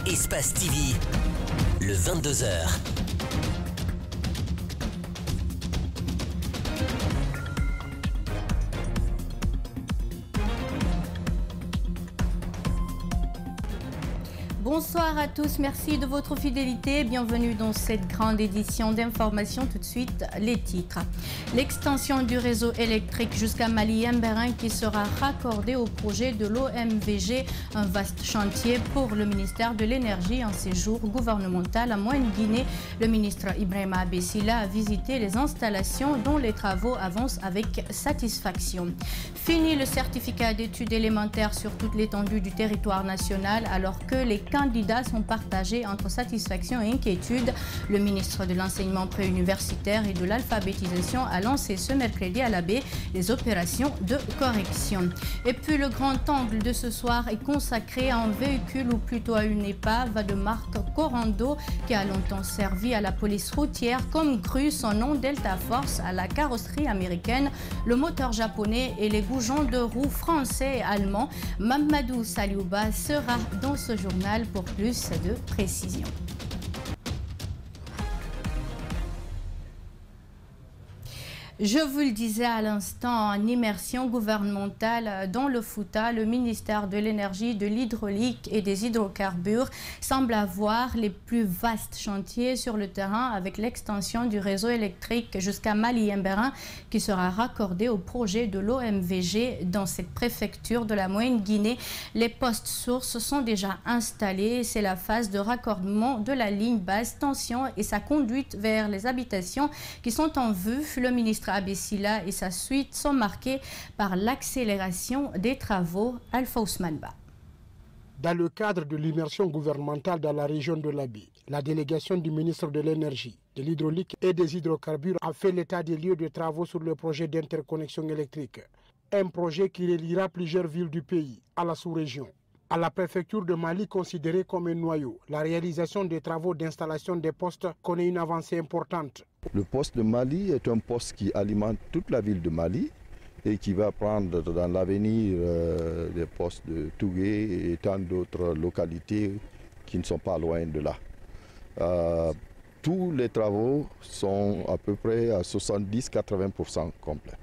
Espace TV, le 22h. Bonsoir à tous, merci de votre fidélité. Bienvenue dans cette grande édition d'information. Tout de suite, les titres. L'extension du réseau électrique jusqu'à Mali-Yemberin qui sera raccordé au projet de l'OMVG, un vaste chantier pour le ministère de l'Énergie en séjour gouvernemental à Moyenne-Guinée. Le ministre Ibrahima Bessila a visité les installations dont les travaux avancent avec satisfaction. Fini le certificat d'études élémentaires sur toute l'étendue du territoire national alors que les candidats sont partagés entre satisfaction et inquiétude. Le ministre de l'Enseignement préuniversitaire et de l'Alphabétisation a lancé ce mercredi à la baie les opérations de correction. Et puis le grand angle de ce soir est consacré à un véhicule ou plutôt à une épave de marque Corando qui a longtemps servi à la police routière comme grue, son nom Delta Force à la carrosserie américaine, le moteur japonais et les goujons de roues français et allemands. Mamadou Saliouba sera dans ce journal pour plus de précision. Je vous le disais à l'instant, en immersion gouvernementale dans le Fouta, le ministère de l'Énergie, de l'Hydraulique et des Hydrocarbures semble avoir les plus vastes chantiers sur le terrain avec l'extension du réseau électrique jusqu'à Mali-Yemberin qui sera raccordé au projet de l'OMVG dans cette préfecture de la Moyenne-Guinée. Les postes sources sont déjà installés. C'est la phase de raccordement de la ligne basse tension et sa conduite vers les habitations qui sont en vue. Le ministre Abessila et sa suite sont marqués par l'accélération des travaux. Alpha Ousmane Ba. Dans le cadre de l'immersion gouvernementale dans la région de l'Abi, la délégation du ministre de l'Énergie, de l'Hydraulique et des Hydrocarbures a fait l'état des lieux de travaux sur le projet d'interconnexion électrique. Un projet qui reliera plusieurs villes du pays à la sous-région. À la préfecture de Mali, considérée comme un noyau, la réalisation des travaux d'installation des postes connaît une avancée importante. Le poste de Mali est un poste qui alimente toute la ville de Mali et qui va prendre dans l'avenir des postes de Tougué et tant d'autres localités qui ne sont pas loin de là. Tous les travaux sont à peu près à 70-80% complets.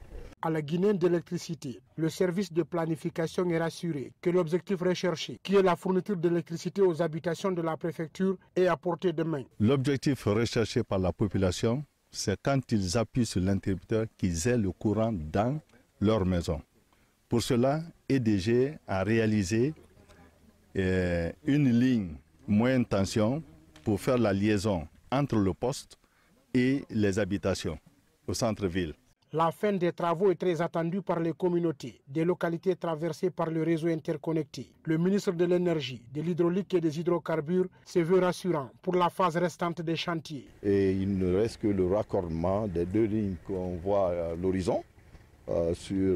À la Guinée d'électricité, le service de planification est rassuré que l'objectif recherché, qui est la fourniture d'électricité aux habitations de la préfecture, est à portée de main. L'objectif recherché par la population, c'est quand ils appuient sur l'interrupteur qu'ils aient le courant dans leur maison. Pour cela, EDG a réalisé une ligne moyenne tension pour faire la liaison entre le poste et les habitations au centre-ville. La fin des travaux est très attendue par les communautés des localités traversées par le réseau interconnecté. Le ministre de l'Énergie, de l'Hydraulique et des Hydrocarbures se veut rassurant pour la phase restante des chantiers. Et il ne reste que le raccordement des deux lignes qu'on voit à l'horizon sur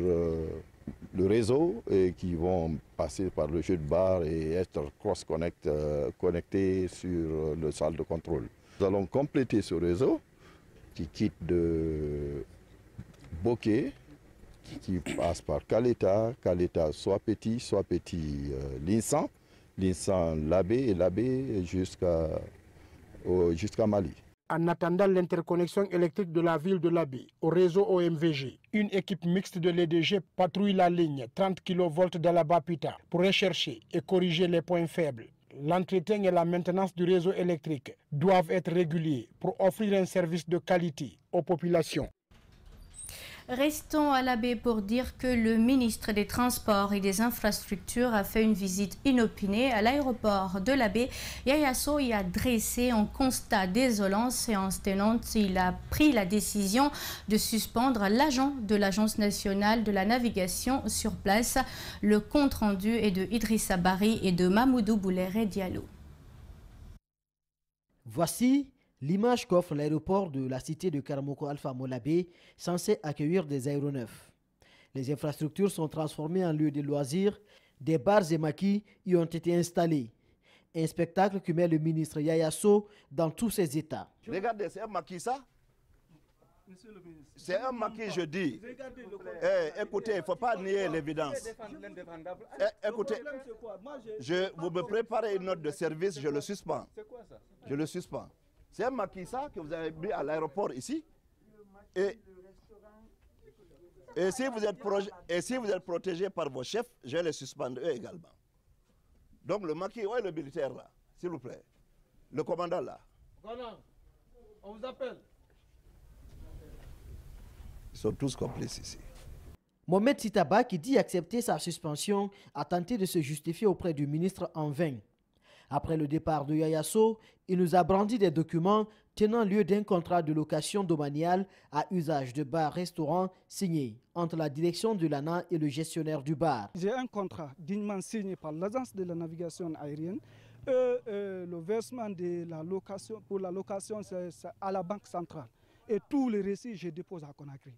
le réseau et qui vont passer par le jeu de barre et être connectés sur le salle de contrôle. Nous allons compléter ce réseau qui quitte de Bokeh, qui passe par Kaleta, soit petit Linsan, Labé et Labé jusqu'à Mali. En attendant l'interconnexion électrique de la ville de Labé au réseau OMVG, une équipe mixte de l'EDG patrouille la ligne 30 kV d'Alabapita pour rechercher et corriger les points faibles. L'entretien et la maintenance du réseau électrique doivent être réguliers pour offrir un service de qualité aux populations. Restons à la baie pour dire que le ministre des Transports et des Infrastructures a fait une visite inopinée à l'aéroport de la baie. Yaya Sow y a dressé un constat désolant. Séance tenante, il a pris la décision de suspendre l'agent de l'Agence nationale de la navigation sur place. Le compte-rendu est de Idrissa Bari et de Mamoudou Bouléré Diallo. Voici l'image qu'offre l'aéroport de la cité de Karamoko Alpha Molabé, censé accueillir des aéronefs. Les infrastructures sont transformées en lieux de loisirs, des bars et maquis y ont été installés. Un spectacle que met le ministre Yaya Sow dans tous ses états. Regardez, c'est un maquis ça. C'est un maquis, je dis. Écoutez, il ne faut pas nier l'évidence. Écoutez, vous me préparez une note de service, je le suspends. Je le suspends. C'est un maquis, ça, que vous avez mis à l'aéroport ici. Et si vous êtes protégé par vos chefs, je les suspendre eux également. Donc le maquis, où est le militaire là, s'il vous plaît? Le commandant là. On vous appelle. Ils sont tous complices ici. Mohamed Sitaba, qui dit accepter sa suspension, a tenté de se justifier auprès du ministre en vain. Après le départ de Yaya Sow, il nous a brandi des documents tenant lieu d'un contrat de location domaniale à usage de bar-restaurant signé entre la direction de l'ANA et le gestionnaire du bar. J'ai un contrat dignement signé par l'Agence de la navigation aérienne. Le versement de la location, pour la location, c'est à la Banque centrale. Et tous les récits, je dépose à Conakry.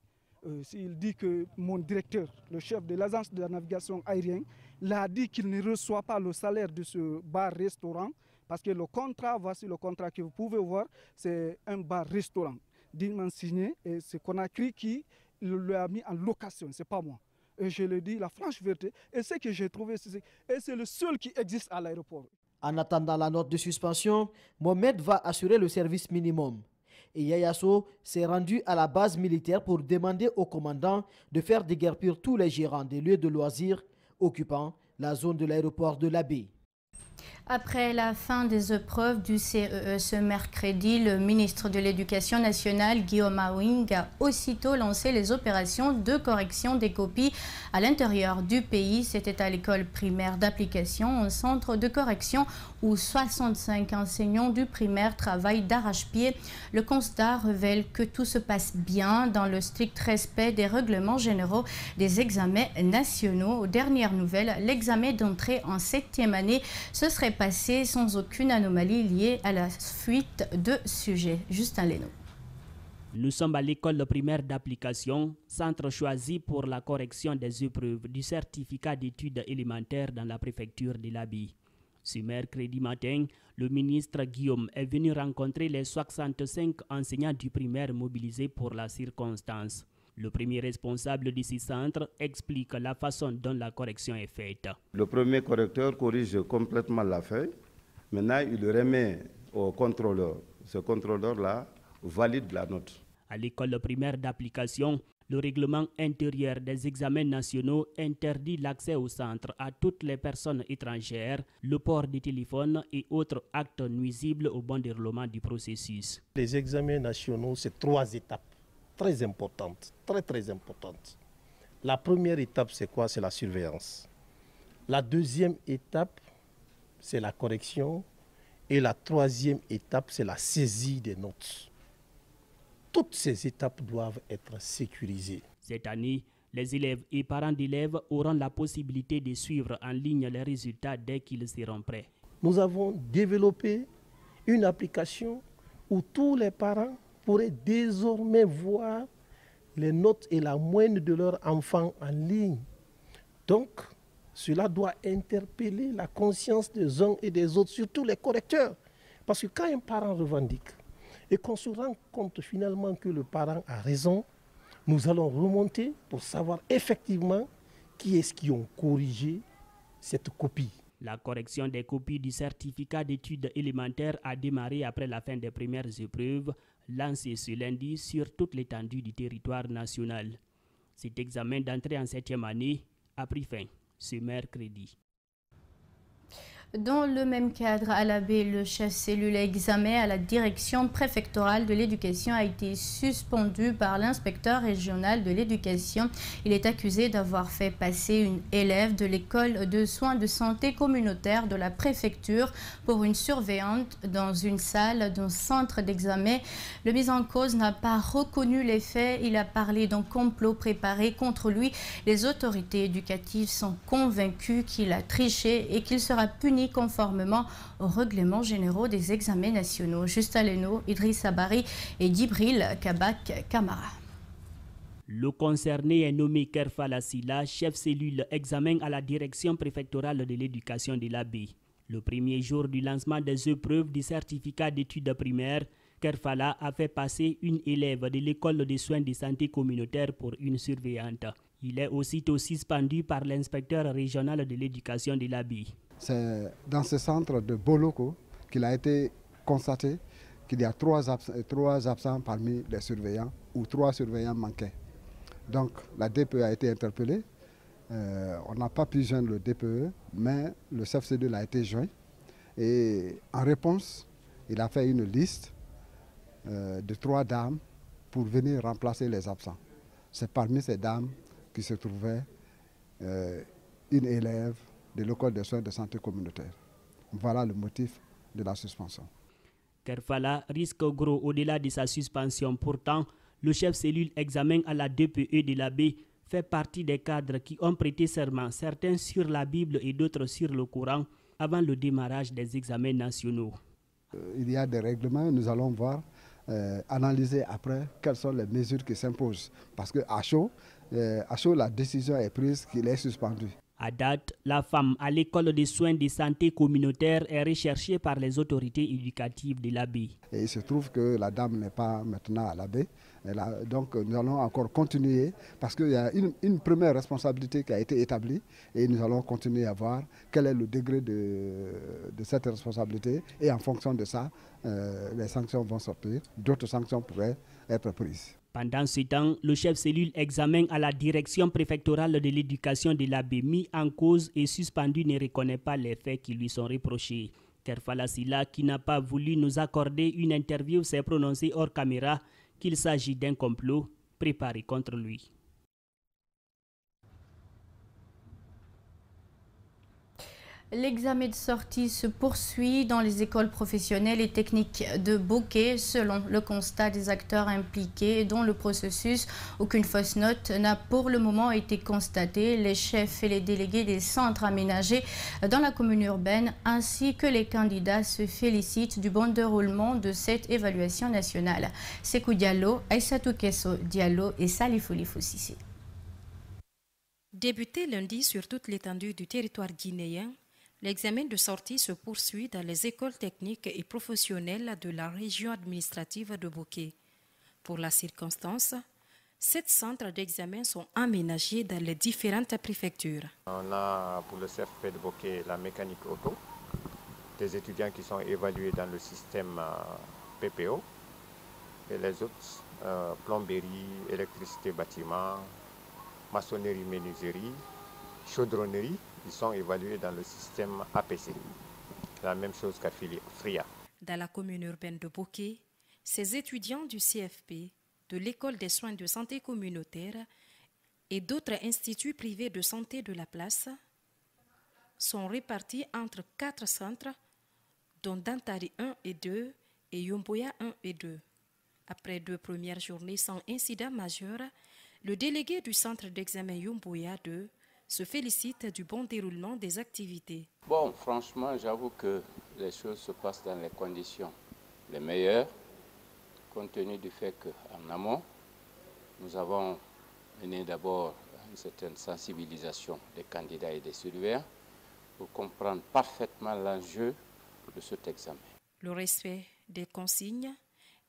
S'il dit que mon directeur, le chef de l'Agence de la navigation aérienne, l'a dit qu'il ne reçoit pas le salaire de ce bar-restaurant, parce que le contrat, voici le contrat que vous pouvez voir, c'est un bar-restaurant dignement signé, et c'est Conakry qui l'a mis en location, ce n'est pas moi. Et je le dis, la franche vérité, et ce que j'ai trouvé, c'est le seul qui existe à l'aéroport. En attendant la note de suspension, Mohamed va assurer le service minimum. Et Yaya Sow s'est rendu à la base militaire pour demander au commandant de faire déguerpir tous les gérants des lieux de loisirs occupant la zone de l'aéroport de l'Abbé. Après la fin des épreuves du CEE ce mercredi, le ministre de l'Éducation nationale, Guillaume Awing, a aussitôt lancé les opérations de correction des copies à l'intérieur du pays. C'était à l'école primaire d'application, un centre de correction où 65 enseignants du primaire travaillent d'arrache-pied. Le constat révèle que tout se passe bien dans le strict respect des règlements généraux des examens nationaux. Aux dernières nouvelles, l'examen d'entrée en 7e année se serait passé sans aucune anomalie liée à la fuite de sujets. Justin Leno. Nous sommes à l'école primaire d'application, centre choisi pour la correction des épreuves du certificat d'études élémentaires dans la préfecture de l'Abi. Ce mercredi matin, le ministre Guillaume est venu rencontrer les 65 enseignants du primaire mobilisés pour la circonstance. Le premier responsable de ce centre explique la façon dont la correction est faite. Le premier correcteur corrige complètement la feuille. Maintenant, il le remet au contrôleur. Ce contrôleur-là valide la note. À l'école primaire d'application, le règlement intérieur des examens nationaux interdit l'accès au centre à toutes les personnes étrangères, le port des téléphones et autres actes nuisibles au bon déroulement du processus. Les examens nationaux, c'est 3 étapes très importantes, très importantes. La première étape, c'est quoi? C'est la surveillance. La deuxième étape, c'est la correction. Et la troisième étape, c'est la saisie des notes. Toutes ces étapes doivent être sécurisées. Cette année, les élèves et parents d'élèves auront la possibilité de suivre en ligne les résultats dès qu'ils seront prêts. Nous avons développé une application où tous les parents pourraient désormais voir les notes et la moyenne de leurs enfants en ligne. Donc, cela doit interpeller la conscience des uns et des autres, surtout les correcteurs. Parce que quand un parent revendique et qu'on se rend compte finalement que le parent a raison, nous allons remonter pour savoir effectivement qui est-ce qui ont corrigé cette copie. La correction des copies du certificat d'études élémentaires a démarré après la fin des premières épreuves, lancées ce lundi sur toute l'étendue du territoire national. Cet examen d'entrée en 7e année a pris fin ce mercredi. Dans le même cadre, à l'Abbé, le chef cellule examen à la direction préfectorale de l'éducation a été suspendu par l'inspecteur régional de l'éducation. Il est accusé d'avoir fait passer une élève de l'école de soins de santé communautaire de la préfecture pour une surveillante dans une salle d'un centre d'examen. Le mis en cause n'a pas reconnu les faits. Il a parlé d'un complot préparé contre lui. Les autorités éducatives sont convaincues qu'il a triché et qu'il sera puni conformément aux règlements généraux des examens nationaux. Justin Leno, Idriss Abari et Djibril Kabak Kamara. Le concerné est nommé Kerfa Lassila, chef cellule examen à la direction préfectorale de l'éducation de l'Abbé. Le premier jour du lancement des épreuves du certificat d'études primaires, Kerfala a fait passer une élève de l'école de soins de santé communautaire pour une surveillante. Il est aussitôt suspendu par l'inspecteur régional de l'éducation de l'Abi. C'est dans ce centre de Boloko qu'il a été constaté qu'il y a trois absents parmi les surveillants ou 3 surveillants manquaient. Donc la DPE a été interpellée. On n'a pas pu joindre le DPE, mais le CFC2 a été joint. Et en réponse, il a fait une liste de 3 dames pour venir remplacer les absents. C'est parmi ces dames qui se trouvait une élève de l'école de soins de santé communautaire. Voilà le motif de la suspension. Kerfala risque gros au-delà de sa suspension. Pourtant, le chef cellule examen à la DPE de l'Abi fait partie des cadres qui ont prêté serment, certains sur la Bible et d'autres sur le Coran, avant le démarrage des examens nationaux. Il y a des règlements, nous allons voir, analyser après quelles sont les mesures qui s'imposent. Parce qu'à chaud, la décision est prise qu'il est suspendu. À date, la femme à l'école de soins de santé communautaire est recherchée par les autorités éducatives de l'Abi. Et il se trouve que la dame n'est pas maintenant à l'Abi. Donc nous allons encore continuer parce qu'il y a une première responsabilité qui a été établie et nous allons continuer à voir quel est le degré de cette responsabilité et en fonction de ça, les sanctions vont sortir. D'autres sanctions pourraient être prises. Pendant ce temps, le chef cellule examen à la direction préfectorale de l'éducation de l'Abi mis en cause et suspendu ne reconnaît pas les faits qui lui sont reprochés. Kerfala Silla, qui n'a pas voulu nous accorder une interview, s'est prononcé hors caméra qu'il s'agit d'un complot préparé contre lui. L'examen de sortie se poursuit dans les écoles professionnelles et techniques de Bokeh. Selon le constat des acteurs impliqués dans le processus, aucune fausse note n'a pour le moment été constatée. Les chefs et les délégués des centres aménagés dans la commune urbaine ainsi que les candidats se félicitent du bon déroulement de cette évaluation nationale. Sekou Diallo, Aïssatou Kesso Diallo et Salifou Lifou-Sissé. Débuté lundi sur toute l'étendue du territoire guinéen, l'examen de sortie se poursuit dans les écoles techniques et professionnelles de la région administrative de Bokeh. Pour la circonstance, 7 centres d'examen sont aménagés dans les différentes préfectures. On a pour le CFP de Bokeh la mécanique auto, des étudiants qui sont évalués dans le système PPO et les autres plomberie, électricité bâtiment, maçonnerie, menuiserie, chaudronnerie, ils sont évalués dans le système APC. La même chose qu'à FRIA. Dans la commune urbaine de Bokeh, ces étudiants du CFP, de l'école des soins de santé communautaire et d'autres instituts privés de santé de la place sont répartis entre 4 centres, dont Dantari 1 et 2 et Yomboya 1 et 2. Après 2 premières journées sans incident majeur, le délégué du centre d'examen Yomboya 2 se félicite du bon déroulement des activités. Bon, franchement, j'avoue que les choses se passent dans les conditions les meilleures, compte tenu du fait qu'en amont, nous avons mené d'abord une certaine sensibilisation des candidats et des surveillants pour comprendre parfaitement l'enjeu de cet examen. Le respect des consignes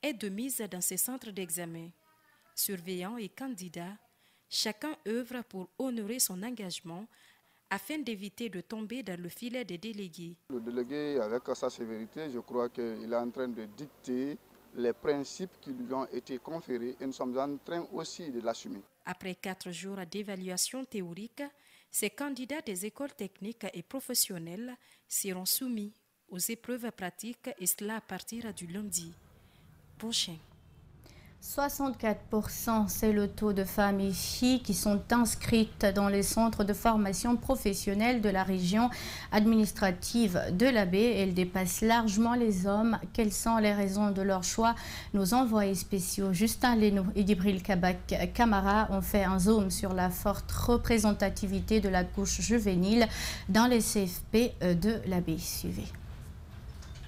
est de mise dans ces centres d'examen. Surveillants et candidats, chacun œuvre pour honorer son engagement afin d'éviter de tomber dans le filet des délégués. Le délégué, avec sa sévérité, je crois qu'il est en train de dicter les principes qui lui ont été conférés et nous sommes en train aussi de l'assumer. Après 4 jours d'évaluation théorique, ces candidats des écoles techniques et professionnelles seront soumis aux épreuves pratiques et cela à partir du lundi prochain. 64%, c'est le taux de femmes et filles qui sont inscrites dans les centres de formation professionnelle de la région administrative de l'Abi. Elles dépassent largement les hommes. Quelles sont les raisons de leur choix? Nos envoyés spéciaux Justin Leno et Djibril Kabak Camara ont fait un zoom sur la forte représentativité de la couche juvénile dans les CFP de l'Abi. Suivez.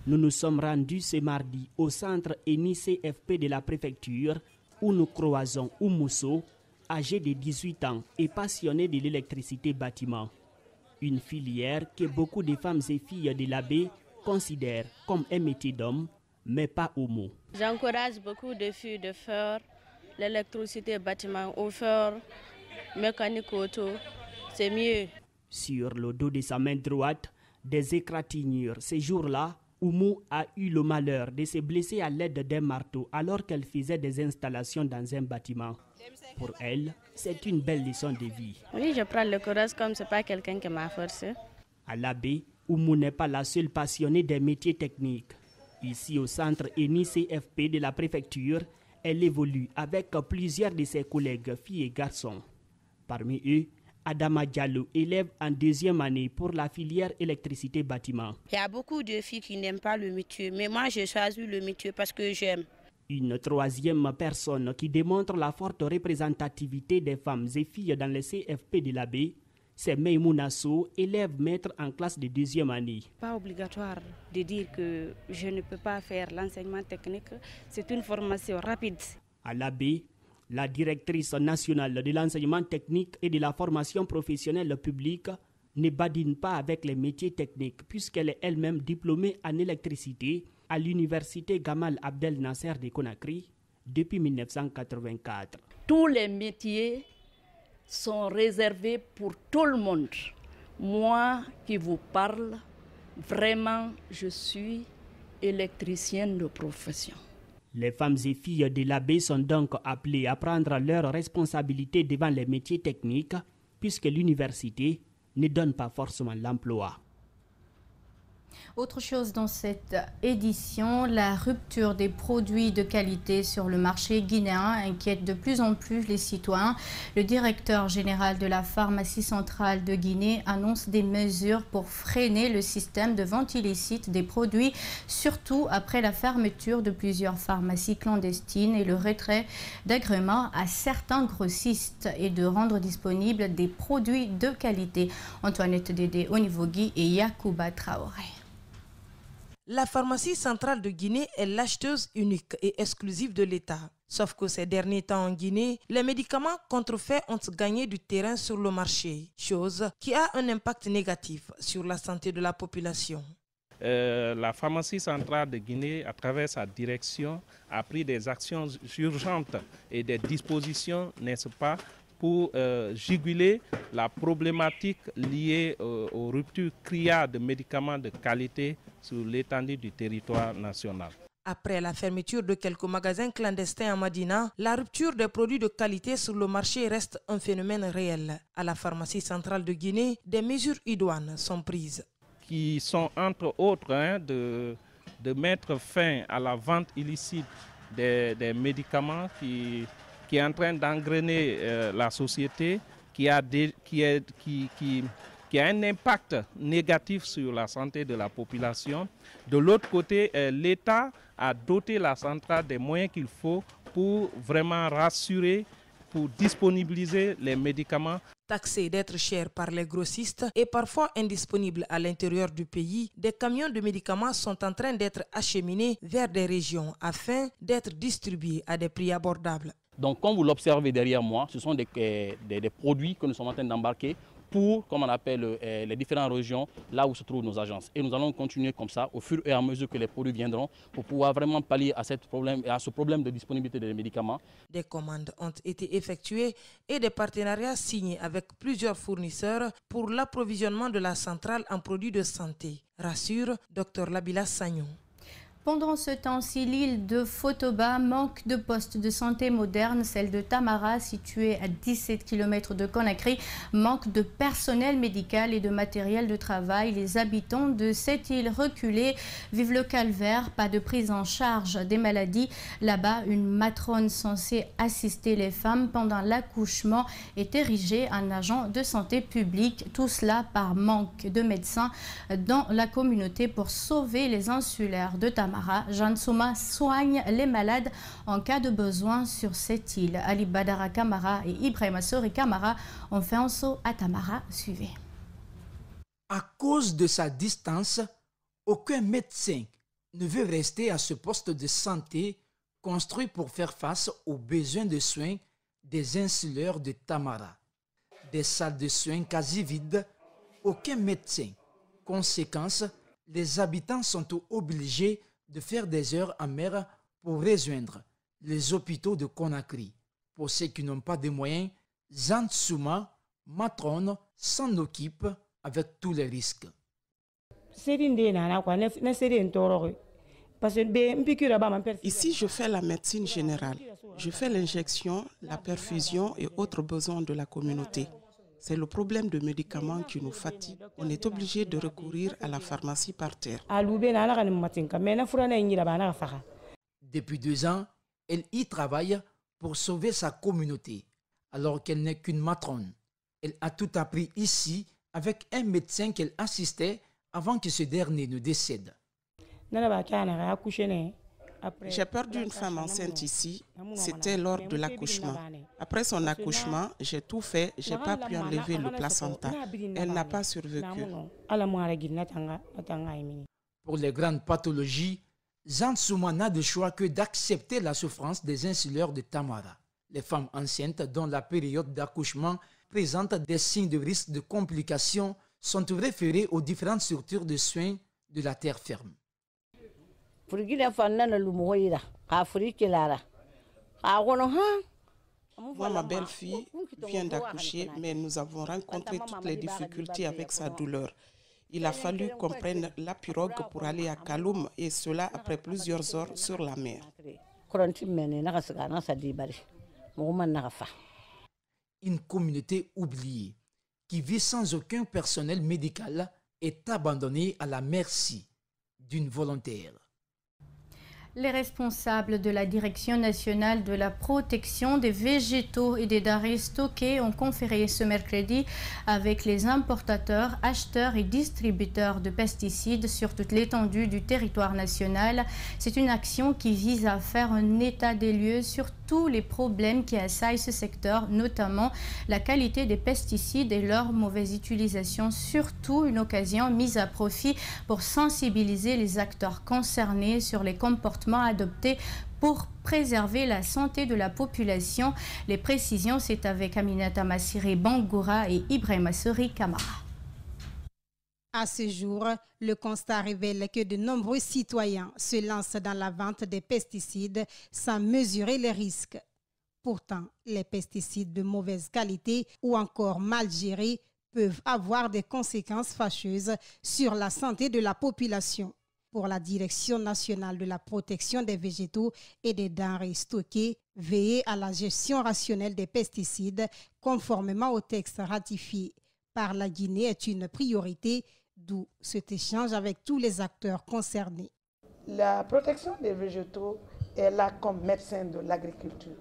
Nous nous sommes rendus ce mardi au centre ENI CFP de la préfecture où nous croisons Oumousso, âgé de 18 ans et passionné de l'électricité bâtiment. Une filière que beaucoup de femmes et filles de l'Abi considèrent comme un métier d'homme, mais pas Oumou. J'encourage beaucoup de filles de faire l'électricité, bâtiment, au fer, mécanique auto, c'est mieux. Sur le dos de sa main droite, des égratignures. Ces jours-là, Oumou a eu le malheur de se blesser à l'aide d'un marteau alors qu'elle faisait des installations dans un bâtiment. Pour elle, c'est une belle leçon de vie. Oui, je prends le courage comme ce n'est pas quelqu'un qui m'a forcé. À l'Abbé, Oumou n'est pas la seule passionnée des métiers techniques. Ici au centre ENI CFP de la préfecture, elle évolue avec plusieurs de ses collègues, filles et garçons. Parmi eux, Adama Diallo, élève en 2e année pour la filière électricité bâtiment. Il y a beaucoup de filles qui n'aiment pas le métier, mais moi j'ai choisi le métier parce que j'aime. Une 3e personne qui démontre la forte représentativité des femmes et filles dans le CFP de l'Abbé, c'est Maïmouna Sow, élève maître en classe de 2e année. Pas obligatoire de dire que je ne peux pas faire l'enseignement technique, c'est une formation rapide. À l'Abbé, la directrice nationale de l'enseignement technique et de la formation professionnelle publique ne badine pas avec les métiers techniques puisqu'elle est elle-même diplômée en électricité à l'université Gamal Abdel Nasser de Conakry depuis 1984. Tous les métiers sont réservés pour tout le monde. Moi qui vous parle, vraiment, je suis électricienne de profession. Les femmes et filles de l'Abbé sont donc appelées à prendre leurs responsabilités devant les métiers techniques puisque l'université ne donne pas forcément l'emploi. Autre chose dans cette édition, la rupture des produits de qualité sur le marché guinéen inquiète de plus en plus les citoyens. Le directeur général de la pharmacie centrale de Guinée annonce des mesures pour freiner le système de vente illicite des produits, surtout après la fermeture de plusieurs pharmacies clandestines et le retrait d'agréments à certains grossistes et de rendre disponibles des produits de qualité. Antoinette Dédé, Onivogui et Yacouba Traoré. La pharmacie centrale de Guinée est l'acheteuse unique et exclusive de l'État. Sauf que ces derniers temps en Guinée, les médicaments contrefaits ont gagné du terrain sur le marché, chose qui a un impact négatif sur la santé de la population. La pharmacie centrale de Guinée, à travers sa direction, a pris des actions urgentes et des dispositions, n'est-ce pas, pour juguler la problématique liée aux ruptures criardes de médicaments de qualité sur l'étendue du territoire national. Après la fermeture de quelques magasins clandestins à Madina, la rupture des produits de qualité sur le marché reste un phénomène réel. À la pharmacie centrale de Guinée, des mesures idoines sont prises. Qui sont entre autres de mettre fin à la vente illicite des médicaments qui est en train d'engrener la société, qui a un impact négatif sur la santé de la population. De l'autre côté, l'État a doté la centrale des moyens qu'il faut pour vraiment rassurer, pour disponibiliser les médicaments. Taxés d'être chers par les grossistes et parfois indisponibles à l'intérieur du pays, des camions de médicaments sont en train d'être acheminés vers des régions afin d'être distribués à des prix abordables. Donc, comme vous l'observez derrière moi, ce sont des produits que nous sommes en train d'embarquer pour, comme on appelle, les différentes régions, là où se trouvent nos agences. Et nous allons continuer comme ça, au fur et à mesure que les produits viendront, pour pouvoir vraiment pallier à ce problème de disponibilité des médicaments. Des commandes ont été effectuées et des partenariats signés avec plusieurs fournisseurs pour l'approvisionnement de la centrale en produits de santé, rassure Dr Labila Sagnon. Pendant ce temps-ci, l'île de Fotoba manque de postes de santé modernes. Celle de Tamara, située à 17 km de Conakry, manque de personnel médical et de matériel de travail. Les habitants de cette île reculée vivent le calvaire, pas de prise en charge des maladies. Là-bas, une matrone censée assister les femmes pendant l'accouchement est érigée en agent de santé publique. Tout cela par manque de médecins dans la communauté. Pour sauver les insulaires de Tamara, Jeanne Souma soigne les malades en cas de besoin sur cette île. Ali Badara Kamara et Ibrahima Sori Kamara ont fait un saut à Tamara. Suivez. À cause de sa distance, aucun médecin ne veut rester à ce poste de santé construit pour faire face aux besoins de soins des insulaires de Tamara. Des salles de soins quasi vides, aucun médecin. Conséquence, les habitants sont obligés de faire des heures en mer pour rejoindre les hôpitaux de Conakry. Pour ceux qui n'ont pas de moyens, Zantsouma, matrone, s'en occupe avec tous les risques. Ici, je fais la médecine générale. Je fais l'injection, la perfusion et autres besoins de la communauté. C'est le problème de médicaments qui nous fatigue. On est obligé de recourir à la pharmacie par terre. Depuis 2 ans, elle y travaille pour sauver sa communauté, alors qu'elle n'est qu'une matrone. Elle a tout appris ici avec un médecin qu'elle assistait avant que ce dernier ne décède. J'ai perdu une femme enceinte ici, c'était lors de l'accouchement. Après son accouchement, j'ai tout fait, je n'ai pas pu enlever le placenta. Elle n'a pas survécu. Pour les grandes pathologies, Zantsouma n'a de choix que d'accepter la souffrance des insulaires de Tamara. Les femmes enceintes dont la période d'accouchement présente des signes de risque de complications sont référées aux différentes structures de soins de la terre ferme. Moi, ma belle-fille vient d'accoucher, mais nous avons rencontré toutes les difficultés avec sa douleur. Il a fallu qu'on prenne la pirogue pour aller à Kaloum, et cela après plusieurs heures sur la mer. Une communauté oubliée qui vit sans aucun personnel médical est abandonnée à la merci d'une volontaire. Les responsables de la Direction nationale de la protection des végétaux et des denrées stockées ont conféré ce mercredi avec les importateurs, acheteurs et distributeurs de pesticides sur toute l'étendue du territoire national. C'est une action qui vise à faire un état des lieux sur tous les problèmes qui assaillent ce secteur, notamment la qualité des pesticides et leur mauvaise utilisation. Surtout une occasion mise à profit pour sensibiliser les acteurs concernés sur les comportements adoptés pour préserver la santé de la population. Les précisions, c'est avec Aminata Massiré Bangoura et Ibrahima Sori Kamara. À ce jour, le constat révèle que de nombreux citoyens se lancent dans la vente des pesticides sans mesurer les risques. Pourtant, les pesticides de mauvaise qualité ou encore mal gérés peuvent avoir des conséquences fâcheuses sur la santé de la population. Pour la Direction nationale de la protection des végétaux et des denrées stockées, veiller à la gestion rationnelle des pesticides conformément au texte ratifié par la Guinée est une priorité, d'où cet échange avec tous les acteurs concernés. La protection des végétaux est là comme médecin de l'agriculture.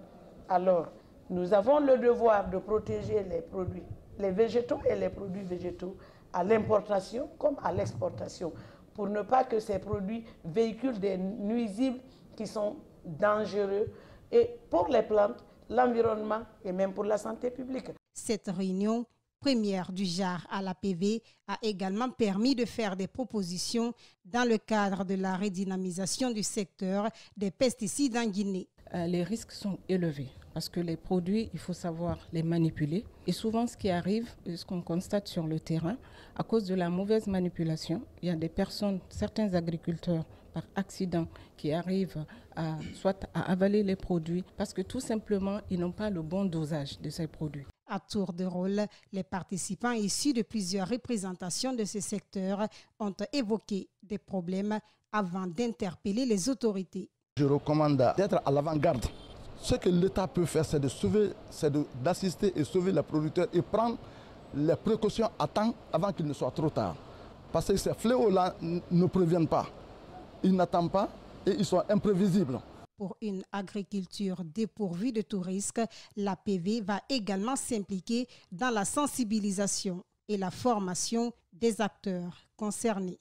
Alors, nous avons le devoir de protéger les produits, les végétaux et les produits végétaux à l'importation comme à l'exportation, pour ne pas que ces produits véhiculent des nuisibles qui sont dangereux et pour les plantes, l'environnement et même pour la santé publique. Cette réunion, première du genre à l'APV, a également permis de faire des propositions dans le cadre de la redynamisation du secteur des pesticides en Guinée. Les risques sont élevés parce que les produits, il faut savoir les manipuler. Et souvent, ce qui arrive, ce qu'on constate sur le terrain, à cause de la mauvaise manipulation, il y a des personnes, certains agriculteurs, par accident, qui arrivent soit à avaler les produits parce que tout simplement, ils n'ont pas le bon dosage de ces produits. À tour de rôle, les participants issus de plusieurs représentations de ce secteur ont évoqué des problèmes avant d'interpeller les autorités. Je recommande d'être à l'avant-garde. Ce que l'État peut faire, c'est de sauver, d'assister et sauver les producteurs et prendre les précautions à temps avant qu'il ne soit trop tard. Parce que ces fléaux-là ne préviennent pas. Ils n'attendent pas et ils sont imprévisibles. Pour une agriculture dépourvue de tout risque, l'APV va également s'impliquer dans la sensibilisation et la formation des acteurs concernés.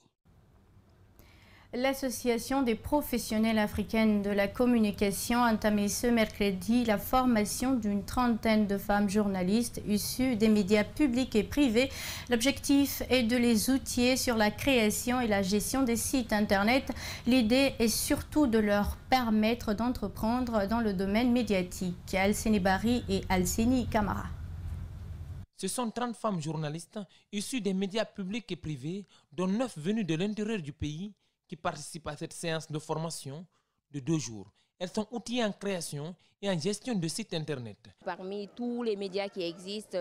L'Association des professionnels africaines de la communication a entamé ce mercredi la formation d'une trentaine de femmes journalistes issues des médias publics et privés. L'objectif est de les outiller sur la création et la gestion des sites Internet. L'idée est surtout de leur permettre d'entreprendre dans le domaine médiatique. Alceni Bari et Alceni Kamara. Ce sont 30 femmes journalistes issues des médias publics et privés, dont 9 venues de l'intérieur du pays, qui participent à cette séance de formation de 2 jours. Elles sont outillées en création et en gestion de sites internet. Parmi tous les médias qui existent,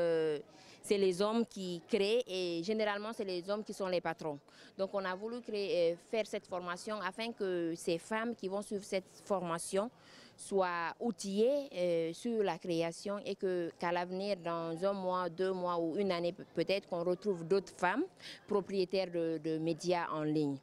c'est les hommes qui créent et généralement c'est les hommes qui sont les patrons. Donc on a voulu faire cette formation afin que ces femmes qui vont suivre cette formation soient outillées sur la création et qu'à l'avenir, dans 1 mois, 2 mois ou 1 année, peut-être qu'on retrouve d'autres femmes propriétaires de médias en ligne.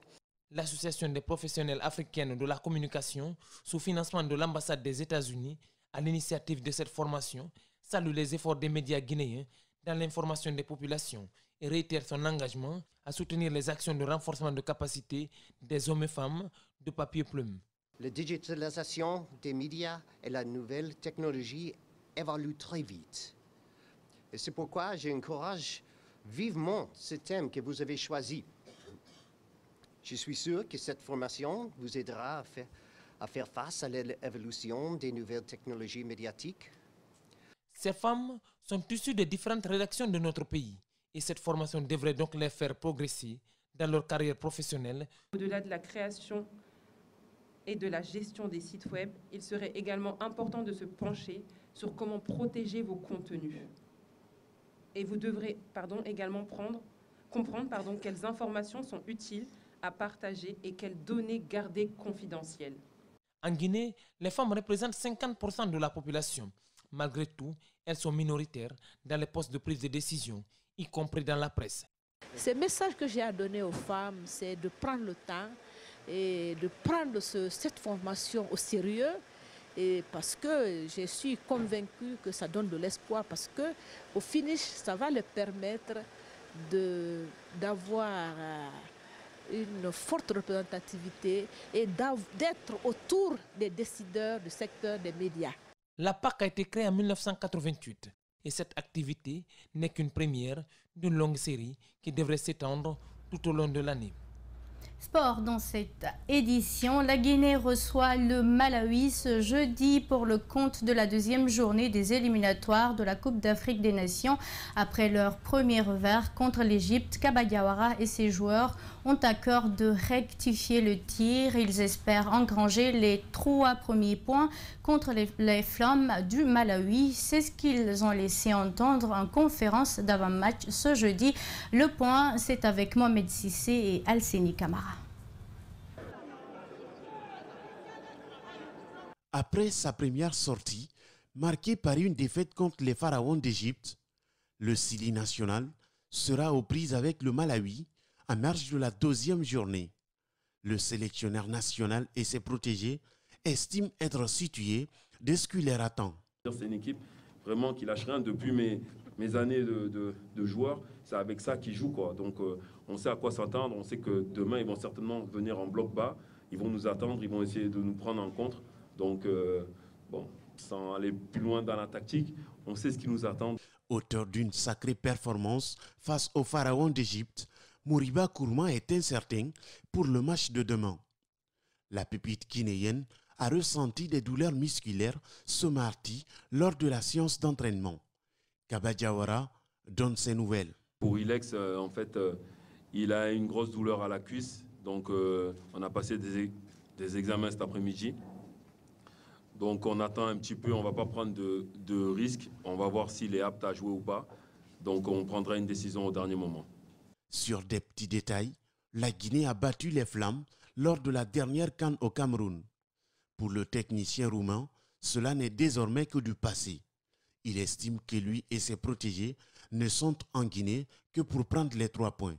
L'Association des professionnels africaines de la communication, sous financement de l'ambassade des États-Unis, à l'initiative de cette formation, salue les efforts des médias guinéens dans l'information des populations et réitère son engagement à soutenir les actions de renforcement de capacité des hommes et femmes de papier-plume. La digitalisation des médias et la nouvelle technologie évoluent très vite. Et c'est pourquoi j'encourage vivement ce thème que vous avez choisi. Je suis sûr que cette formation vous aidera à faire face à l'évolution des nouvelles technologies médiatiques. Ces femmes sont issues de différentes rédactions de notre pays et cette formation devrait donc les faire progresser dans leur carrière professionnelle. Au-delà de la création et de la gestion des sites web, il serait également important de se pencher sur comment protéger vos contenus. Et vous devrez également comprendre quelles informations sont utiles à partager et quelles données garder confidentielles. En Guinée, les femmes représentent 50% de la population. Malgré tout, elles sont minoritaires dans les postes de prise de décision, y compris dans la presse. Ce message que j'ai à donner aux femmes, c'est de prendre le temps et de prendre cette formation au sérieux. Et parce que je suis convaincue que ça donne de l'espoir, parce qu'au finish, ça va leur permettre d'avoir une forte représentativité et d'être autour des décideurs du secteur des médias. La PAC a été créée en 1988 et cette activité n'est qu'une première d'une longue série qui devrait s'étendre tout au long de l'année. Sport dans cette édition, la Guinée reçoit le Malawi ce jeudi pour le compte de la 2e journée des éliminatoires de la Coupe d'Afrique des Nations. Après leur premier revers contre l'Égypte, Kaba Diawara et ses joueurs ont à cœur de rectifier le tir. Ils espèrent engranger les 3 premiers points contre les Flammes du Malawi. C'est ce qu'ils ont laissé entendre en conférence d'avant-match ce jeudi. Le point, c'est avec Mohamed Sissé et Alseni Kamara. Après sa première sortie, marquée par une défaite contre les Pharaons d'Égypte, le Sili national sera aux prises avec le Malawi en marge de la 2e journée. Le sélectionneur national et ses protégés estiment être situés de ce qui leur attend. C'est une équipe vraiment qui lâche rien depuis mes années de joueur. C'est avec ça qu'ils jouent, quoi. Donc on sait à quoi s'attendre. On sait que demain, ils vont certainement venir en bloc bas. Ils vont nous attendre, ils vont essayer de nous prendre en contre. Donc, sans aller plus loin dans la tactique, on sait ce qui nous attend. Auteur d'une sacrée performance face aux Pharaons d'Égypte, Moriba Kourma est incertain pour le match de demain. La pépite guinéenne a ressenti des douleurs musculaires ce mardi lors de la séance d'entraînement. Kaba Diawara donne ses nouvelles. Pour Ilex, en fait, il a une grosse douleur à la cuisse. Donc, on a passé des examens cet après-midi. Donc on attend un petit peu, on ne va pas prendre de risques, on va voir s'il est apte à jouer ou pas. Donc on prendra une décision au dernier moment. Sur des petits détails, la Guinée a battu les Flammes lors de la dernière CAN au Cameroun. Pour le technicien roumain, cela n'est désormais que du passé. Il estime que lui et ses protégés ne sont en Guinée que pour prendre les 3 points.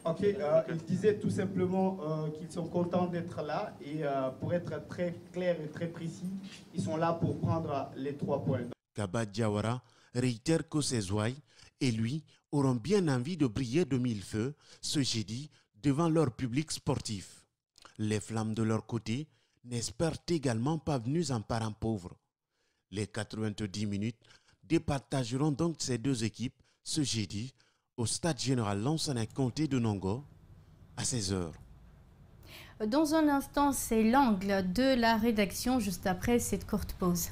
Ok, il disait tout simplement qu'ils sont contents d'être là et pour être très clair et très précis, ils sont là pour prendre les 3 points. Kaba Diawara réitère que ses ouailles et lui auront bien envie de briller de mille feux ce jeudi devant leur public sportif. Les Flammes de leur côté n'espèrent également pas venus en parents pauvres. Les 90 minutes départageront donc ces 2 équipes ce jeudi au stade général Lansana Conté de Nongo à 16h. Dans un instant, c'est l'angle de la rédaction juste après cette courte pause.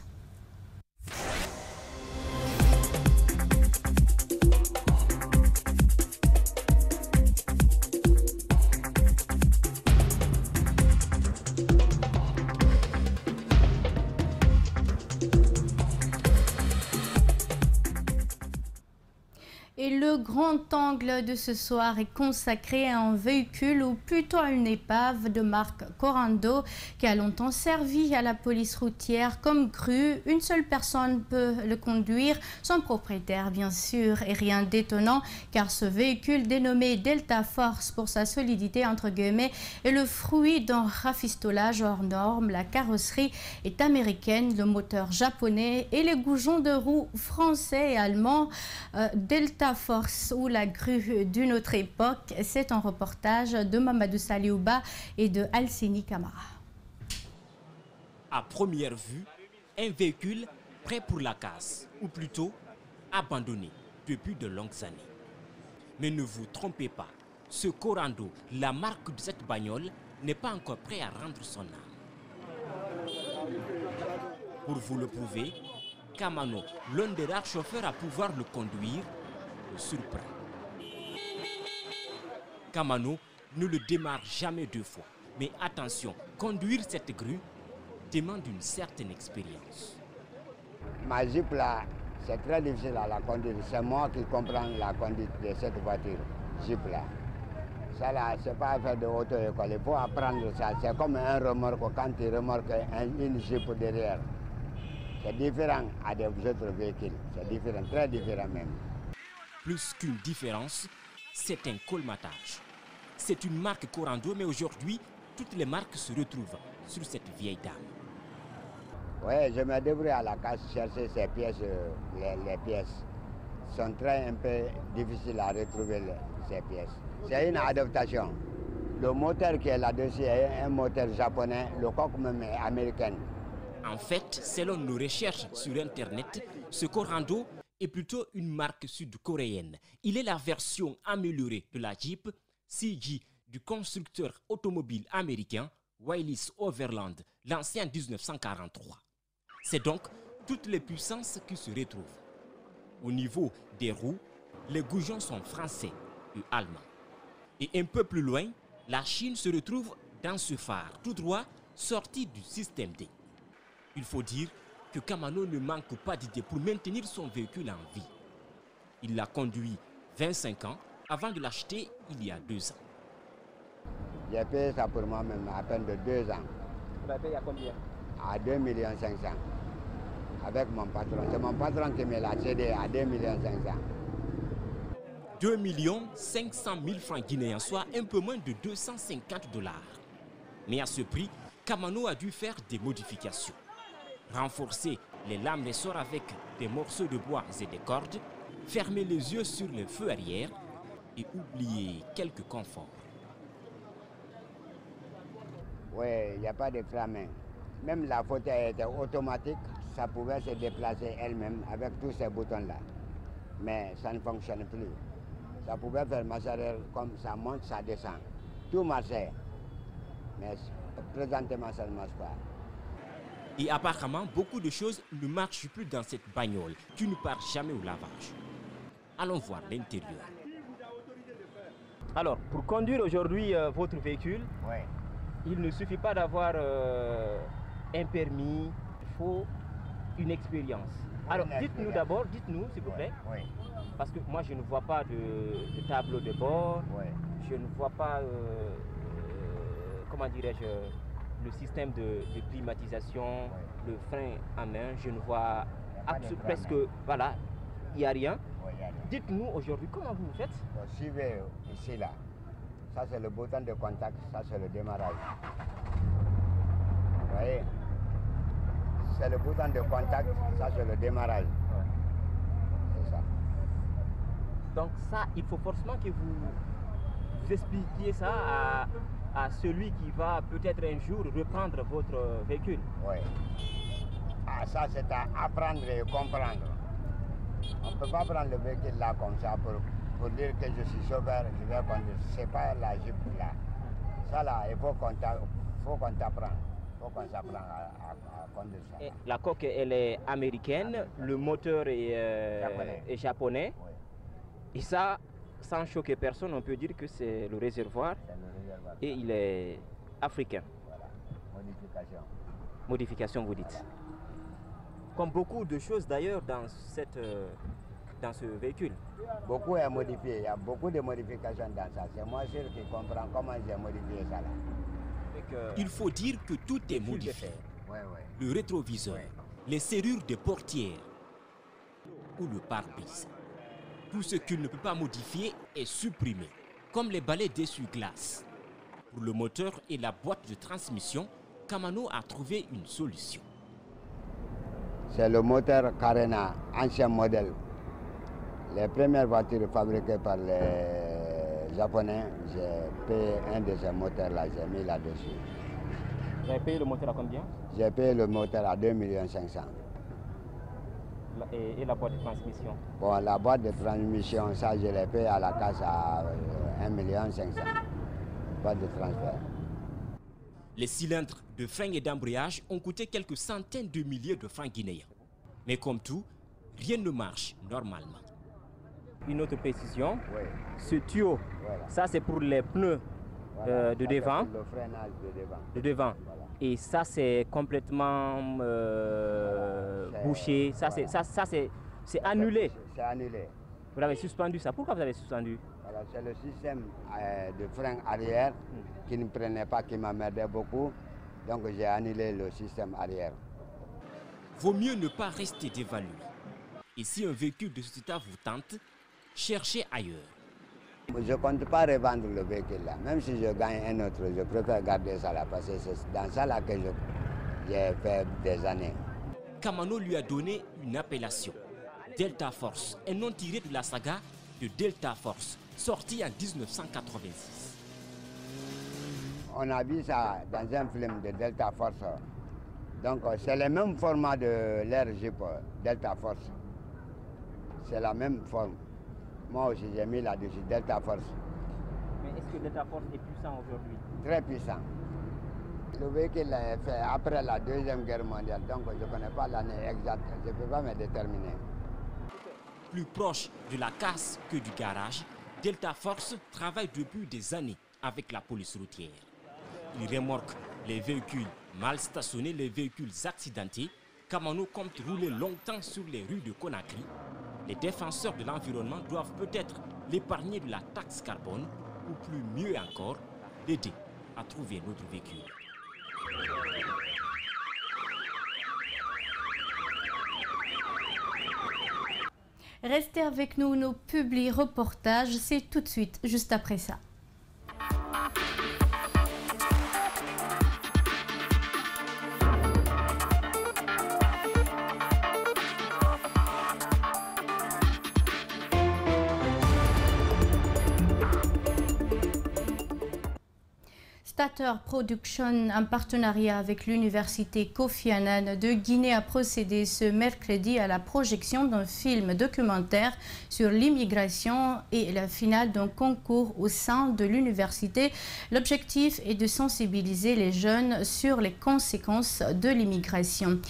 Le grand angle de ce soir est consacré à un véhicule ou plutôt à une épave de marque Corando qui a longtemps servi à la police routière comme grue. Une seule personne peut le conduire, son propriétaire bien sûr, et rien d'étonnant car ce véhicule dénommé Delta Force pour sa solidité entre guillemets est le fruit d'un rafistolage hors norme. La carrosserie est américaine, le moteur japonais et les goujons de roues français et allemands. Delta Force ou la grue d'une autre époque, c'est un reportage de Mamadou Saliouba et de Alcini Camara. À première vue, un véhicule prêt pour la casse, ou plutôt abandonné depuis de longues années. Mais ne vous trompez pas, ce Corando, la marque de cette bagnole, n'est pas encore prêt à rendre son âme. Pour vous le prouver, Kamano, l'un des rares chauffeurs à pouvoir le conduire, le surprend. Kamano ne le démarre jamais deux fois. Mais attention, conduire cette grue demande une certaine expérience. Ma Jeep là, c'est très difficile à la conduire. C'est moi qui comprends la conduite de cette voiture, Jeep là. Ça là, c'est pas affaire de auto-école. Il faut apprendre ça. C'est comme un remorque quand tu remorques une Jeep derrière. C'est différent à des autres véhicules. C'est différent, très différent même. Plus qu'une différence, c'est un colmatage. C'est une marque Corando, mais aujourd'hui, toutes les marques se retrouvent sur cette vieille dame. Oui, je me débrouille à la casse chercher ces pièces, les pièces. Sont un peu difficiles à retrouver, ces pièces. C'est une adaptation. Le moteur qui est là-dessus est un moteur japonais, le coque même est américain. En fait, selon nos recherches sur Internet, ce Corando est plutôt une marque sud-coréenne. Il est la version améliorée de la Jeep CG du constructeur automobile américain Willys Overland, l'ancien 1943. C'est donc toutes les puissances qui se retrouvent. Au niveau des roues, les goujons sont français et allemands. Et un peu plus loin, la Chine se retrouve dans ce phare, tout droit sorti du système D. Il faut dire que Kamano ne manque pas d'idées pour maintenir son véhicule en vie. Il l'a conduit 25 ans avant de l'acheter il y a 2 ans. J'ai payé ça pour moi-même à peine de 2 ans. Vous l'avez payé à combien? À 2,5 millions. Avec mon patron. C'est mon patron qui me l'a cédé à 2,5 millions. 2 500 000 francs guinéens, soit un peu moins de 250 $. Mais à ce prix, Kamano a dû faire des modifications. Renforcer les lames ressorts avec des morceaux de bois et des cordes, fermer les yeux sur le feu arrière et oublier quelques conforts. Oui, il n'y a pas de frein. Même la fauteuil était automatique, ça pouvait se déplacer elle-même avec tous ces boutons-là. Mais ça ne fonctionne plus. Ça pouvait faire marche arrière comme ça monte, ça descend. Tout marchait. Mais présentement, ça ne marche pas. Et apparemment, beaucoup de choses ne marchent plus dans cette bagnole qui ne part jamais au lavage. Allons voir l'intérieur. Alors, pour conduire aujourd'hui votre véhicule, il ne suffit pas d'avoir un permis, il faut une expérience. Alors, dites-nous d'abord, dites-nous s'il vous plaît, parce que moi je ne vois pas de tableau de bord, je ne vois pas, comment dirais-je, le système de climatisation, le frein à main, je ne vois presque, voilà, il n'y a rien. Dites-nous aujourd'hui comment vous faites. Suivez ici là, ça c'est le bouton de contact, ça c'est le démarrage. Vous voyez, c'est le bouton de contact, ça c'est le démarrage. C'est ça. Donc ça, il faut forcément que vous expliquiez ça à celui qui va peut-être un jour reprendre votre véhicule. Oui. Ah, ça c'est à apprendre et comprendre. On ne peut pas prendre le véhicule là comme ça pour dire que je suis chauffeur, je vais conduire. Ce n'est pas la Jeep là. Ça là, il faut qu'on t'apprenne. Il faut qu'on s'apprenne à conduire ça. Et la coque, elle est américaine, le moteur est japonais. Oui. Et ça, sans choquer personne, on peut dire que c'est le réservoir. Et il est africain. Voilà. Modification. Modification, vous dites. Comme beaucoup de choses d'ailleurs dans cette dans ce véhicule. Beaucoup est modifié, il y a beaucoup de modifications dans ça. C'est moi seul qui comprends comment j'ai modifié ça là. Il faut dire que tout est modifié. Le rétroviseur, les serrures des portières ou le pare-brise. Tout ce qu'il ne peut pas modifier est supprimé, comme les balais d'essuie-glace. Pour le moteur et la boîte de transmission, Kamano a trouvé une solution. C'est le moteur Carena, ancien modèle. Les premières voitures fabriquées par les Japonais, j'ai payé un de ces moteurs-là, j'ai mis là-dessus. Vous avez payé le moteur à combien? J'ai payé le moteur à 2 500 000. Et la boîte de transmission? Bon, la boîte de transmission, ça, je l'ai payé à la casse à 1 500 000. Boîte de transfert. Les cylindres de frein et d'embrayage ont coûté quelques centaines de milliers de francs guinéens. Mais comme tout, rien ne marche normalement. Une autre précision, ce tuyau, ça c'est pour les pneus de devant. Le freinage de devant. De devant. Voilà. Et ça c'est complètement bouché, ça c'est annulé. C'est annulé. Vous avez suspendu ça. Pourquoi vous avez suspendu? Voilà, c'est le système de frein arrière qui ne prenait pas, qui m'emmerdait beaucoup. Donc j'ai annulé le système arrière. Vaut mieux ne pas rester dévalué. Et si un véhicule de cet état vous tente, cherchez ailleurs. Je ne compte pas revendre le véhicule là. Même si je gagne un autre, je préfère garder ça là parce que c'est dans ça là que j'ai fait des années. Kamano lui a donné une appellation, Delta Force, un nom tiré de la saga de Delta Force, sorti en 1986. On a vu ça dans un film de Delta Force. Donc c'est le même format de l'Air Jeep Delta Force. C'est la même forme. Moi aussi j'ai mis là-dessus Delta Force. Mais est-ce que Delta Force est puissant aujourd'hui? Très puissant. Le véhicule est fait après la Deuxième Guerre mondiale, donc je ne connais pas l'année exacte, je ne peux pas me déterminer. Plus proche de la casse que du garage, Delta Force travaille depuis des années avec la police routière. Il remorque les véhicules mal stationnés, les véhicules accidentés. Kamano compte rouler longtemps sur les rues de Conakry. Les défenseurs de l'environnement doivent peut-être l'épargner de la taxe carbone ou plus mieux encore, l'aider à trouver un autre véhicule. Restez avec nous, nos publi-reportages, c'est tout de suite, juste après ça. Stater Production, en partenariat avec l'université Kofi Annan de Guinée, a procédé ce mercredi à la projection d'un film documentaire sur l'immigration et la finale d'un concours au sein de l'université. L'objectif est de sensibiliser les jeunes sur les conséquences de l'immigration.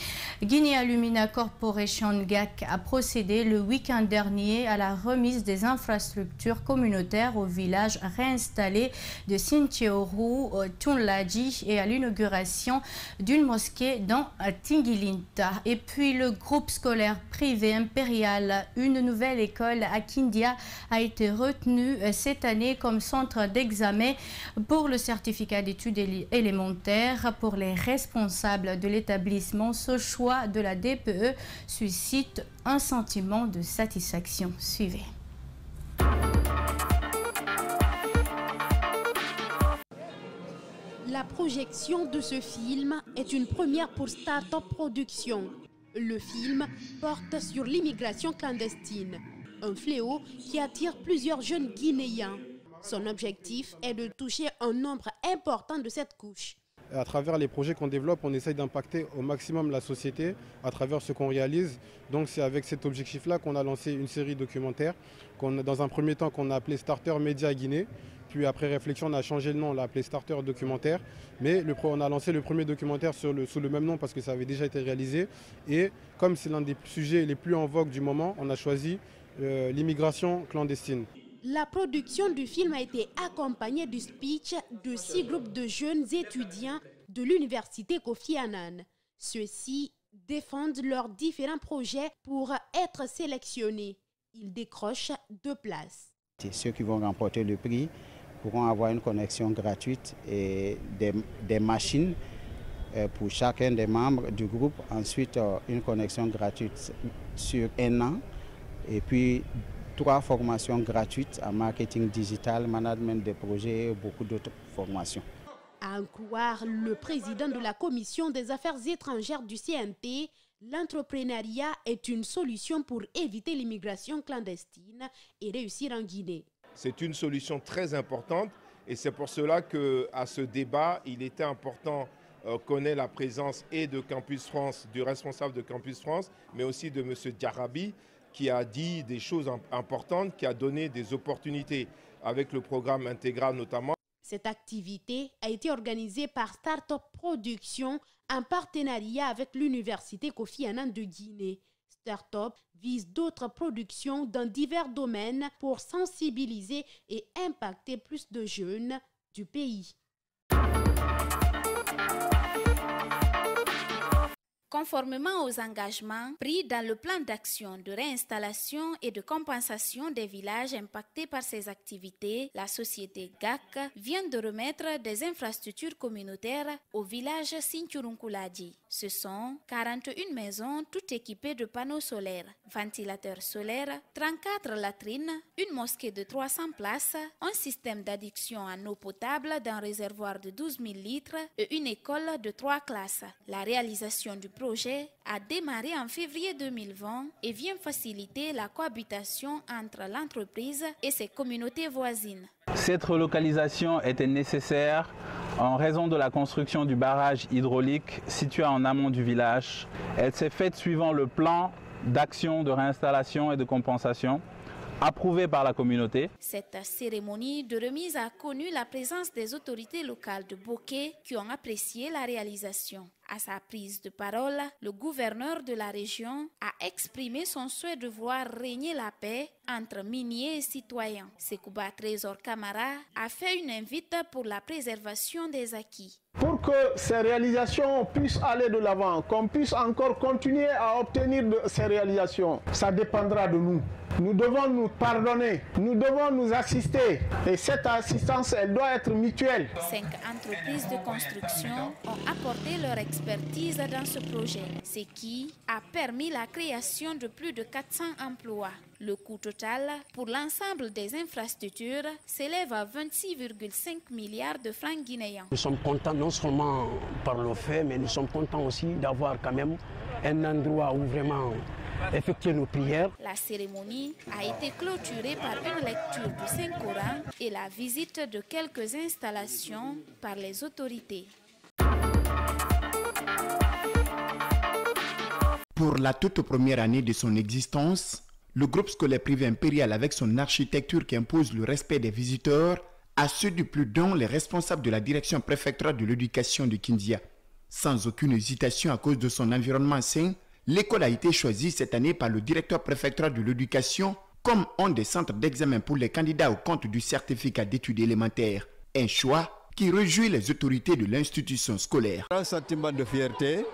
Guinea Alumina Corporation GAC a procédé le week-end dernier à la remise des infrastructures communautaires au village réinstallé de Sinthioro, Tunlaji, et à l'inauguration d'une mosquée dans Tingilinta. Et puis le groupe scolaire privé impérial, une nouvelle école à Kindia, a été retenu cette année comme centre d'examen pour le certificat d'études élémentaires. Pour les responsables de l'établissement, ce choix de la DPE suscite un sentiment de satisfaction. Suivez. La projection de ce film est une première pour Startup Production. Le film porte sur l'immigration clandestine, un fléau qui attire plusieurs jeunes Guinéens. Son objectif est de toucher un nombre important de cette couche. À travers les projets qu'on développe, on essaye d'impacter au maximum la société à travers ce qu'on réalise. Donc c'est avec cet objectif-là qu'on a lancé une série documentaire, dans un premier temps qu'on a appelé Starter Média Guinée. Puis après réflexion, on a changé le nom, on l'a appelé Starter Documentaire. Mais on a lancé le premier documentaire sous le même nom parce que ça avait déjà été réalisé. Et comme c'est l'un des sujets les plus en vogue du moment, on a choisi l'immigration clandestine. La production du film a été accompagnée du speech de 6 groupes de jeunes étudiants de l'université Kofi Annan. Ceux-ci défendent leurs différents projets pour être sélectionnés. Il décroche 2 places. Ceux qui vont remporter le prix pourront avoir une connexion gratuite et des machines pour chacun des membres du groupe. Ensuite, une connexion gratuite sur 1 an. Et puis, 3 formations gratuites en marketing digital, management des projets et beaucoup d'autres formations. À en croire le président de la Commission des affaires étrangères du CNT, l'entrepreneuriat est une solution pour éviter l'immigration clandestine et réussir en Guinée. C'est une solution très importante et c'est pour cela qu'à ce débat, il était important qu'on ait la présence et de Campus France, du responsable de Campus France, mais aussi de M. Diarabi, qui a dit des choses importantes, qui a donné des opportunités avec le programme intégral notamment. Cette activité a été organisée par Startup Production en partenariat avec l'Université Kofi Annan de Guinée. Startup vise d'autres productions dans divers domaines pour sensibiliser et impacter plus de jeunes du pays. Conformément aux engagements pris dans le plan d'action de réinstallation et de compensation des villages impactés par ces activités, la société GAC vient de remettre des infrastructures communautaires au village Sinturunkuladi. Ce sont 41 maisons toutes équipées de panneaux solaires, ventilateurs solaires, 34 latrines, une mosquée de 300 places, un système d'adduction en eau potable d'un réservoir de 12 000 litres et une école de 3 classes. La réalisation du projet a démarré en février 2020 et vient faciliter la cohabitation entre l'entreprise et ses communautés voisines. Cette relocalisation était nécessaire en raison de la construction du barrage hydraulique situé en amont du village. Elle s'est faite suivant le plan d'action de réinstallation et de compensation approuvé par la communauté. Cette cérémonie de remise a connu la présence des autorités locales de Boké qui ont apprécié la réalisation. À sa prise de parole, le gouverneur de la région a exprimé son souhait de voir régner la paix entre miniers et citoyens. Sekouba Trésor Camara a fait une invite pour la préservation des acquis. Pour que ces réalisations puissent aller de l'avant, qu'on puisse encore continuer à obtenir ces réalisations, ça dépendra de nous. Nous devons nous pardonner, nous devons nous assister et cette assistance, elle doit être mutuelle. 5 entreprises de construction ont apporté leur expertise dans ce projet, ce qui a permis la création de plus de 400 emplois. Le coût total pour l'ensemble des infrastructures s'élève à 26,5 milliards de francs guinéens. Nous sommes contents non seulement par le fait, mais nous sommes contents aussi d'avoir quand même un endroit où vraiment effectuer nos prières. La cérémonie a été clôturée par une lecture du Saint-Coran et la visite de quelques installations par les autorités. Pour la toute première année de son existence, le groupe scolaire privé impérial, avec son architecture qui impose le respect des visiteurs, a ceux du plus dont les responsables de la direction préfectorale de l'éducation de Kindia. Sans aucune hésitation à cause de son environnement sain, l'école a été choisie cette année par le directeur préfectoral de l'éducation comme un des centres d'examen pour les candidats au compte du certificat d'études élémentaires. Un choix qui réjouit les autorités de l'institution scolaire. Un sentiment de fierté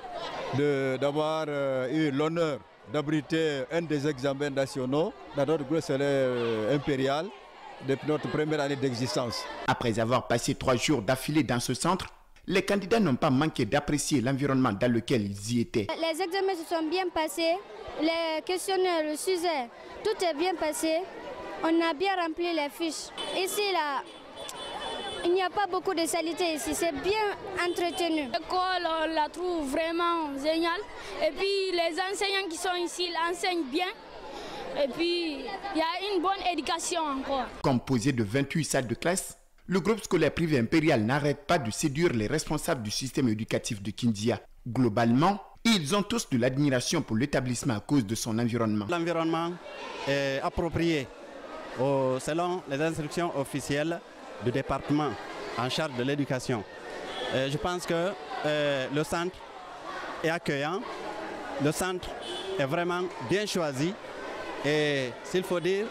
d'avoir eu l'honneur d'abriter un des examens nationaux dans notre groupe scolaire impérial depuis notre première année d'existence. Après avoir passé 3 jours d'affilée dans ce centre, les candidats n'ont pas manqué d'apprécier l'environnement dans lequel ils y étaient. Les examens se sont bien passés, les questionnaires, le sujet, tout est bien passé. On a bien rempli les fiches. Ici, là, il n'y a pas beaucoup de saleté ici, c'est bien entretenu. L'école, on la trouve vraiment géniale. Et puis les enseignants qui sont ici l'enseignent bien. Et puis il y a une bonne éducation encore. Composé de 28 salles de classe, le groupe scolaire privé impérial n'arrête pas de séduire les responsables du système éducatif de Kindia. Globalement, ils ont tous de l'admiration pour l'établissement à cause de son environnement. L'environnement est approprié selon les instructions officielles du département en charge de l'éducation. Je pense que le centre est accueillant, le centre est vraiment bien choisi et s'il faut dire,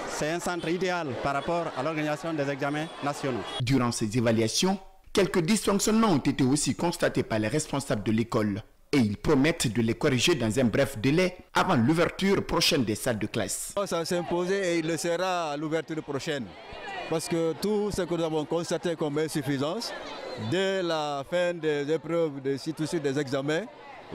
c'est un centre idéal par rapport à l'organisation des examens nationaux. Durant ces évaluations, quelques dysfonctionnements ont été aussi constatés par les responsables de l'école. et ils promettent de les corriger dans un bref délai avant l'ouverture prochaine des salles de classe. Ça s'est imposé et il le sera à l'ouverture prochaine. Parce que tout ce que nous avons constaté comme insuffisance, dès la fin des épreuves, des examens,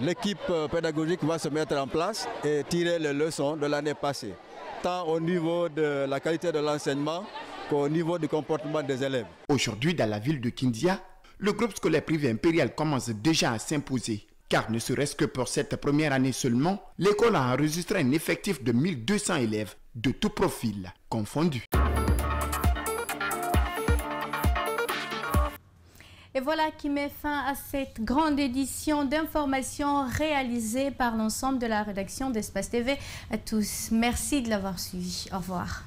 l'équipe pédagogique va se mettre en place et tirer les leçons de l'année passée, tant au niveau de la qualité de l'enseignement qu'au niveau du comportement des élèves. Aujourd'hui, dans la ville de Kindia, le groupe scolaire privé impérial commence déjà à s'imposer. Car ne serait-ce que pour cette première année seulement, l'école a enregistré un effectif de 1200 élèves, de tout profil confondus. Et voilà qui met fin à cette grande édition d'informations réalisée par l'ensemble de la rédaction d'Espace TV. À tous, merci de l'avoir suivi. Au revoir.